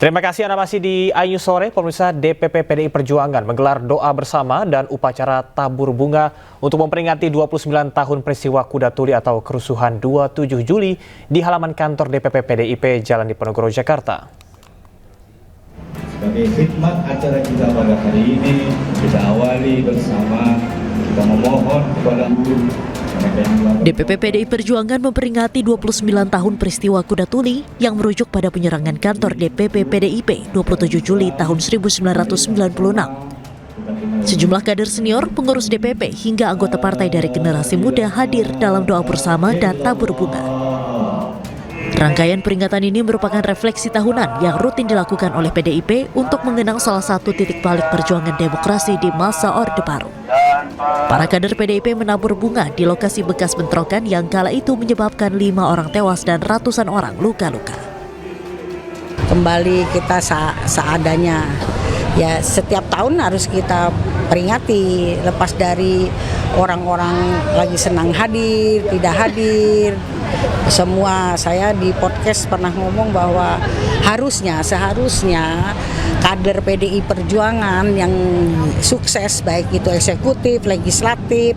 Terima kasih Anda masih di iNews Sore. Pemirsa, DPP PDI Perjuangan menggelar doa bersama dan upacara tabur bunga untuk memperingati 29 tahun peristiwa Kuda Tuli atau kerusuhan 27 Juli di halaman kantor DPP PDIP Jalan Diponegoro, Jakarta. Sebagai khidmat acara kita pada hari ini, kita awali bersama, kita memohon kepada DPP PDI Perjuangan memperingati 29 tahun peristiwa Kuda Tuli yang merujuk pada penyerangan kantor DPP PDIP 27 Juli tahun 1996. Sejumlah kader senior, pengurus DPP hingga anggota partai dari generasi muda hadir dalam doa bersama dan tabur bunga. Rangkaian peringatan ini merupakan refleksi tahunan yang rutin dilakukan oleh PDIP untuk mengenang salah satu titik balik perjuangan demokrasi di masa Orde Baru. Para kader PDIP menabur bunga di lokasi bekas bentrokan yang kala itu menyebabkan 5 orang tewas dan ratusan orang luka-luka. Kembali kita seadanya, ya setiap tahun harus kita peringati, lepas dari orang-orang lagi senang hadir, tidak hadir. Semua, saya di podcast pernah ngomong bahwa seharusnya kader PDI Perjuangan yang sukses, baik itu eksekutif, legislatif,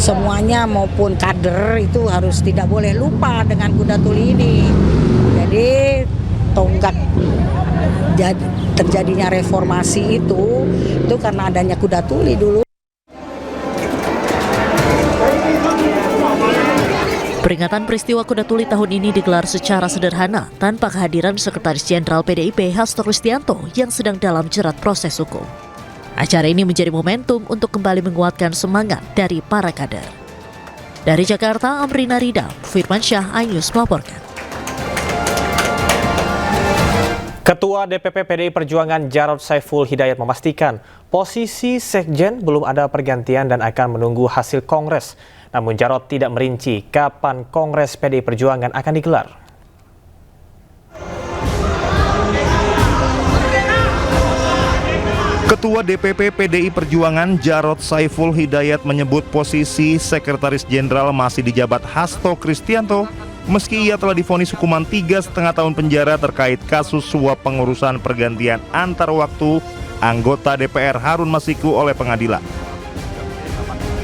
semuanya maupun kader itu harus tidak boleh lupa dengan Kuda Tuli ini. Jadi tonggak terjadinya reformasi itu karena adanya Kuda Tuli dulu. Peringatan peristiwa Kuda Tuli tahun ini digelar secara sederhana tanpa kehadiran Sekretaris Jenderal PDIP Hasto Kristianto yang sedang dalam jerat proses hukum. Acara ini menjadi momentum untuk kembali menguatkan semangat dari para kader. Dari Jakarta, Amrina Rida, Firmansyah, iNews melaporkan. Ketua DPP PDI Perjuangan Jarod Saiful Hidayat memastikan posisi Sekjen belum ada pergantian dan akan menunggu hasil Kongres. Namun Jarod tidak merinci kapan Kongres PDI Perjuangan akan digelar. Ketua DPP PDI Perjuangan Jarod Saiful Hidayat menyebut posisi Sekretaris Jenderal masih dijabat Hasto Kristianto meski ia telah divonis hukuman 3,5 tahun penjara terkait kasus suap pengurusan pergantian antar waktu anggota DPR Harun Masiku oleh pengadilan.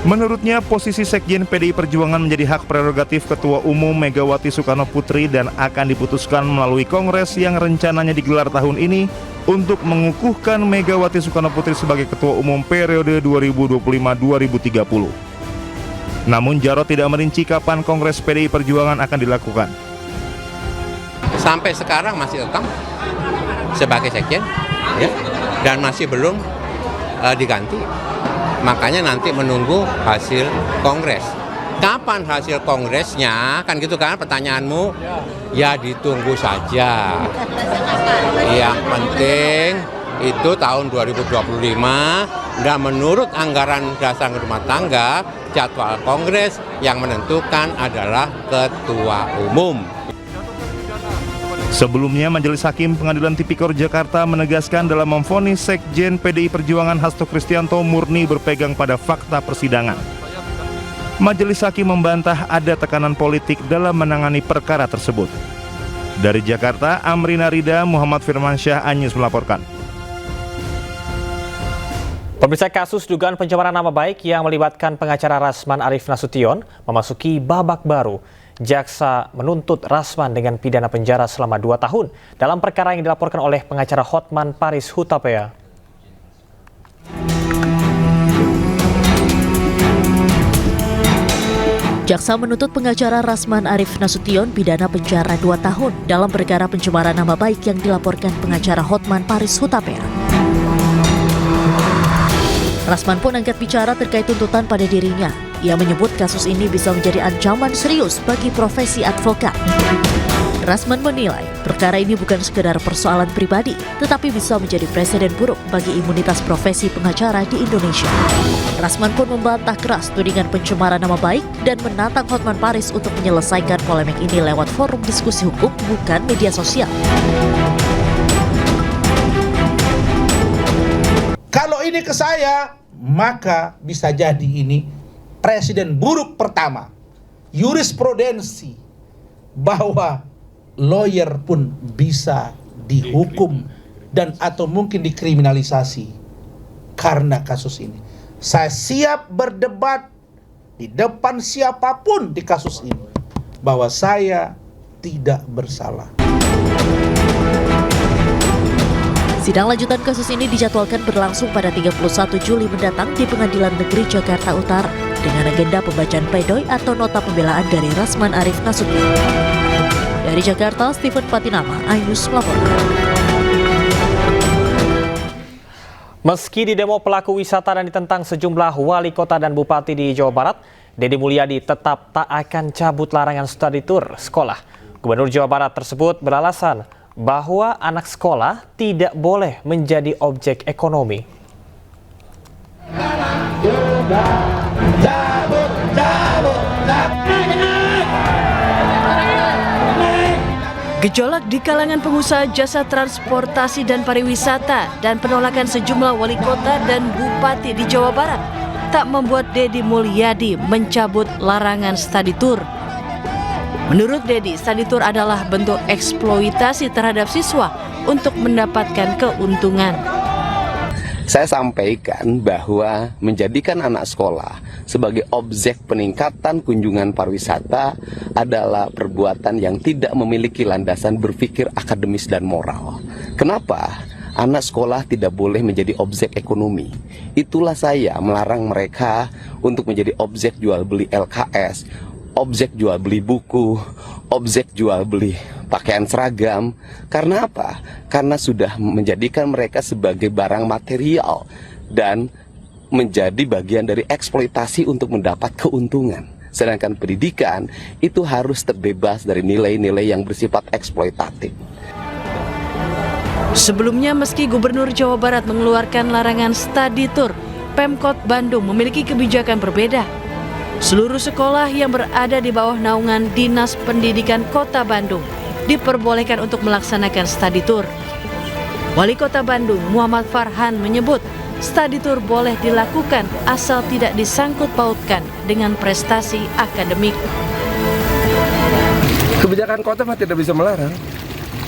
Menurutnya, posisi Sekjen PDI Perjuangan menjadi hak prerogatif Ketua Umum Megawati Soekarno Putri dan akan diputuskan melalui Kongres yang rencananya digelar tahun ini untuk mengukuhkan Megawati Soekarno Putri sebagai Ketua Umum periode 2025-2030. Namun Jarod tidak merinci kapan Kongres PDI Perjuangan akan dilakukan. Sampai sekarang masih tetap sebagai Sekjen, ya, dan masih belum diganti. Makanya nanti menunggu hasil Kongres. Kapan hasil Kongresnya? Kan gitu kan pertanyaanmu? Ya ditunggu saja. Yang penting itu tahun 2025 dan menurut anggaran dasar rumah tangga, jadwal Kongres yang menentukan adalah Ketua Umum. Sebelumnya, Majelis Hakim Pengadilan Tipikor Jakarta menegaskan dalam memvonis Sekjen PDI Perjuangan Hasto Kristianto murni berpegang pada fakta persidangan. Majelis Hakim membantah ada tekanan politik dalam menangani perkara tersebut. Dari Jakarta, Amrina Rida, Muhammad Firmansyah, iNews melaporkan. Pemirsa, kasus dugaan pencemaran nama baik yang melibatkan pengacara Rasman Arif Nasution memasuki babak baru. Jaksa menuntut Rasman dengan pidana penjara selama 2 tahun dalam perkara yang dilaporkan oleh pengacara Hotman Paris Hutapea. Jaksa menuntut pengacara Rasman Arif Nasution pidana penjara 2 tahun dalam perkara pencemaran nama baik yang dilaporkan pengacara Hotman Paris Hutapea. Rasman pun angkat bicara terkait tuntutan pada dirinya. Ia menyebut kasus ini bisa menjadi ancaman serius bagi profesi advokat. Rasman menilai perkara ini bukan sekedar persoalan pribadi, tetapi bisa menjadi presiden buruk bagi imunitas profesi pengacara di Indonesia. Rasman pun membantah keras tudingan pencemaran nama baik dan menantang Hotman Paris untuk menyelesaikan polemik ini lewat forum diskusi hukum, bukan media sosial. Kalau ini ke saya, maka bisa jadi ini presiden buruk pertama. Jurisprudensi bahwa lawyer pun bisa dihukum dan atau mungkin dikriminalisasi karena kasus ini. Saya siap berdebat di depan siapapun di kasus ini bahwa saya tidak bersalah. Sidang lanjutan kasus ini dijadwalkan berlangsung pada 31 Juli mendatang di Pengadilan Negeri Jakarta Utara dengan agenda pembacaan pledoi atau nota pembelaan dari Rasman Arif Nasution. Dari Jakarta, Stephen Patinama, iNews melaporkan. Meski di demo pelaku wisata dan ditentang sejumlah wali kota dan bupati di Jawa Barat, Deddy Mulyadi tetap tak akan cabut larangan studi tour sekolah. Gubernur Jawa Barat tersebut beralasan bahwa anak sekolah tidak boleh menjadi objek ekonomi. Gejolak di kalangan pengusaha jasa transportasi dan pariwisata dan penolakan sejumlah wali kota dan bupati di Jawa Barat tak membuat Deddy Mulyadi mencabut larangan study tour. Menurut Deddy, study tour adalah bentuk eksploitasi terhadap siswa untuk mendapatkan keuntungan. Saya sampaikan bahwa menjadikan anak sekolah sebagai objek peningkatan kunjungan pariwisata adalah perbuatan yang tidak memiliki landasan berpikir akademis dan moral. Kenapa? Anak sekolah tidak boleh menjadi objek ekonomi. Itulah saya melarang mereka untuk menjadi objek jual beli LKS, objek jual beli buku, objek jual beli pakaian seragam. Karena apa? Karena sudah menjadikan mereka sebagai barang material dan menjadi bagian dari eksploitasi untuk mendapat keuntungan. Sedangkan pendidikan itu harus terbebas dari nilai-nilai yang bersifat eksploitatif. Sebelumnya, meski Gubernur Jawa Barat mengeluarkan larangan study tour, Pemkot Bandung memiliki kebijakan berbeda. Seluruh sekolah yang berada di bawah naungan Dinas Pendidikan Kota Bandung diperbolehkan untuk melaksanakan study tour. Wali Kota Bandung, Muhammad Farhan, menyebut study tour boleh dilakukan asal tidak disangkut pautkan dengan prestasi akademik. Kebijakan kota mah tidak bisa melarang.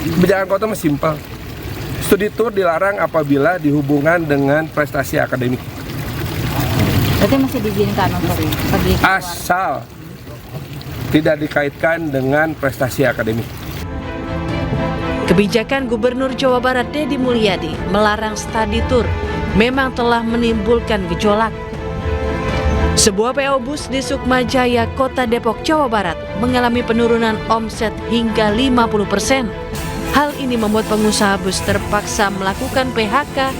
Kebijakan kota mah simpel. Studi tour dilarang apabila dihubungkan dengan prestasi akademik. Berarti masih diizinkan untuk pergi keluar. Asal tidak dikaitkan dengan prestasi akademik. Kebijakan Gubernur Jawa Barat Deddy Mulyadi melarang study tour memang telah menimbulkan gejolak. Sebuah PO bus di Sukmajaya, Kota Depok, Jawa Barat mengalami penurunan omset hingga 50%. Hal ini membuat pengusaha bus terpaksa melakukan PHK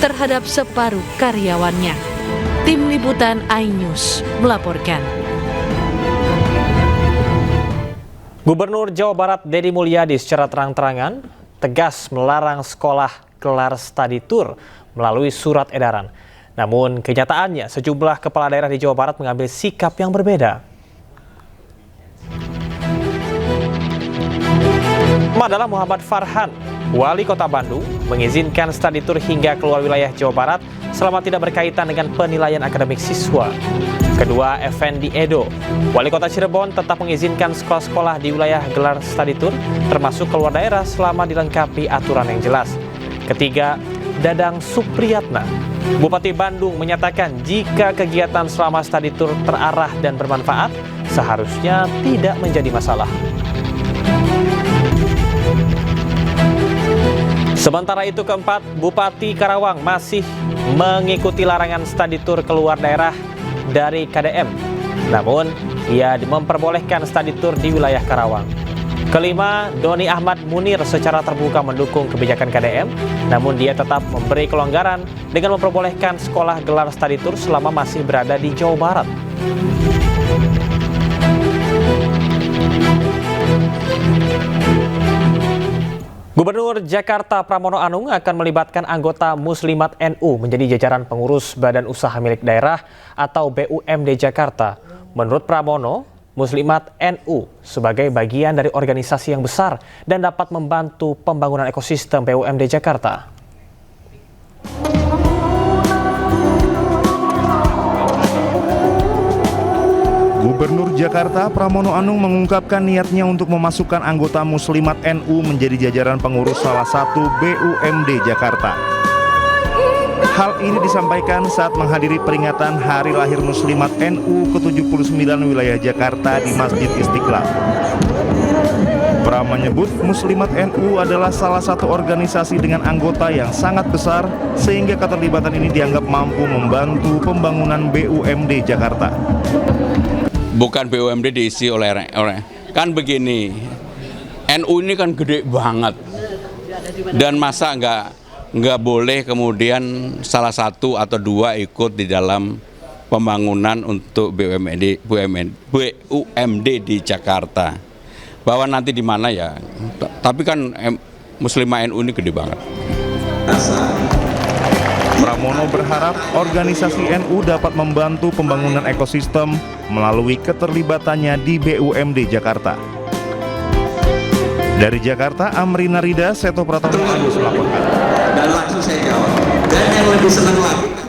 terhadap separuh karyawannya. Tim Liputan iNews melaporkan. Gubernur Jawa Barat Deddy Mulyadi secara terang-terangan tegas melarang sekolah gelar study tour melalui surat edaran. Namun kenyataannya sejumlah kepala daerah di Jawa Barat mengambil sikap yang berbeda. Adalah Muhammad Farhan, Wali Kota Bandung, mengizinkan study tour hingga keluar wilayah Jawa Barat selama tidak berkaitan dengan penilaian akademik siswa. Kedua, Effendi Edo, Wali Kota Cirebon, tetap mengizinkan sekolah-sekolah di wilayah gelar study tour termasuk keluar daerah selama dilengkapi aturan yang jelas. Ketiga, Dadang Supriyatna, Bupati Bandung, menyatakan jika kegiatan selama study tour terarah dan bermanfaat, seharusnya tidak menjadi masalah. Sementara itu, keempat, Bupati Karawang masih mengikuti larangan study tour keluar daerah dari KDM. Namun, ia memperbolehkan study tour di wilayah Karawang. Kelima, Doni Ahmad Munir secara terbuka mendukung kebijakan KDM, namun dia tetap memberi kelonggaran dengan memperbolehkan sekolah gelar study tour selama masih berada di Jawa Barat. Gubernur Jakarta Pramono Anung akan melibatkan anggota Muslimat NU menjadi jajaran pengurus Badan Usaha Milik Daerah atau BUMD Jakarta. Menurut Pramono, Muslimat NU sebagai bagian dari organisasi yang besar dan dapat membantu pembangunan ekosistem BUMD Jakarta. Gubernur Jakarta Pramono Anung mengungkapkan niatnya untuk memasukkan anggota Muslimat NU menjadi jajaran pengurus salah satu BUMD Jakarta. Hal ini disampaikan saat menghadiri peringatan Hari Lahir Muslimat NU ke-79 wilayah Jakarta di Masjid Istiqlal. Pra menyebut Muslimat NU adalah salah satu organisasi dengan anggota yang sangat besar sehingga keterlibatan ini dianggap mampu membantu pembangunan BUMD Jakarta. Bukan BUMD diisi oleh orang. Kan begini, NU ini kan gede banget. Dan masa nggak boleh kemudian salah satu atau dua ikut di dalam pembangunan untuk BUMD di Jakarta. Bahwa nanti di mana ya, tapi kan Muslimah NU ini gede banget. Pramono berharap organisasi NU dapat membantu pembangunan ekosistem melalui keterlibatannya di BUMD Jakarta. Dari Jakarta, Amrina Rida, Seto Pratomo melaporkan. Dan langsung saya jawab. Dan yang lebih senang lagi.